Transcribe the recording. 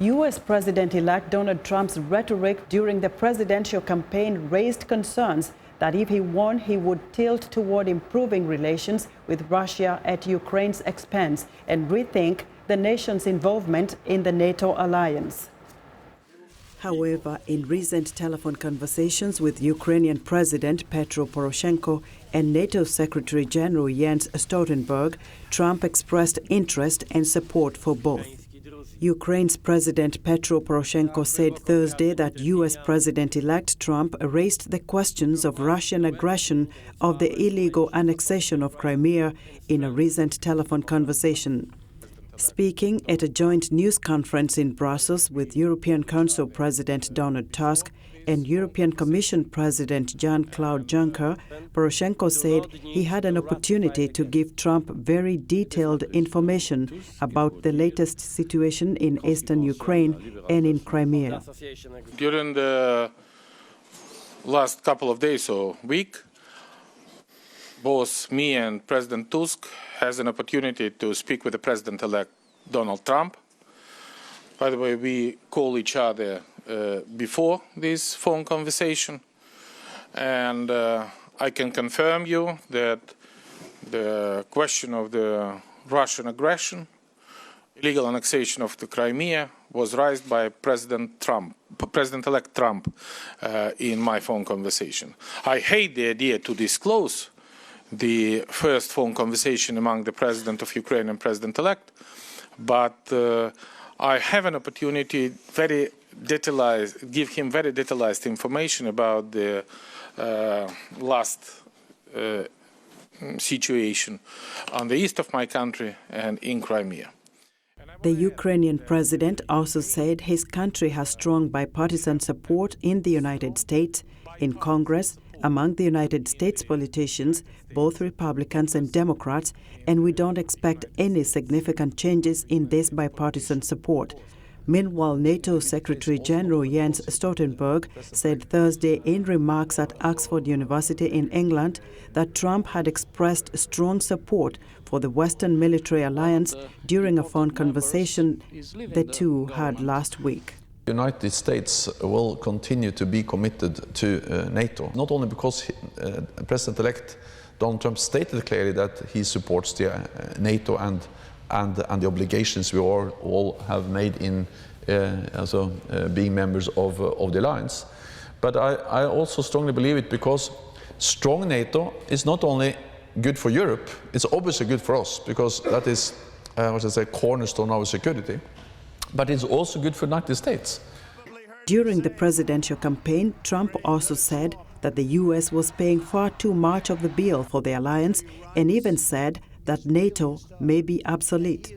U.S. President-elect Donald Trump's rhetoric during the presidential campaign raised concerns that if he won, he would tilt toward improving relations with Russia at Ukraine's expense and rethink the nation's involvement in the NATO alliance. However, in recent telephone conversations with Ukrainian President Petro Poroshenko and NATO Secretary General Jens Stoltenberg, Trump expressed interest and support for both. Ukraine's President Petro Poroshenko said Thursday that U.S. President-elect Trump raised the questions of Russian aggression of the illegal annexation of Crimea in a recent telephone conversation. Speaking at a joint news conference in Brussels with European Council President Donald Tusk and European Commission President Jean-Claude Juncker, Poroshenko said he had an opportunity to give Trump very detailed information about the latest situation in eastern Ukraine and in Crimea. During the last couple of days or week, both me and President Tusk has an opportunity to speak with the President-elect Donald Trump. By the way, we call each other before this phone conversation, and I can confirm you that the question of the Russian aggression, illegal annexation of the Crimea, was raised by President-elect Trump in my phone conversation. I hate the idea to disclose the first phone conversation among the President of Ukraine and President-elect, but I have an opportunity give him very detailed information about the last situation on the east of my country and in Crimea. The Ukrainian president also said his country has strong bipartisan support in the United States, in Congress, among the United States politicians, both Republicans and Democrats, and we don't expect any significant changes in this bipartisan support. Meanwhile, NATO Secretary General Jens Stoltenberg said Thursday in remarks at Oxford University in England that Trump had expressed strong support for the Western military alliance during a phone conversation the two had last week. The United States will continue to be committed to NATO, not only because President-elect Donald Trump stated clearly that he supports the NATO and the obligations we all have made in being members of the alliance. But I also strongly believe it because strong NATO is not only good for Europe, it's obviously good for us because that is, cornerstone of our security. But it's also good for the United States. During the presidential campaign, Trump also said that the U.S. was paying far too much of the bill for the alliance and even said that NATO may be obsolete.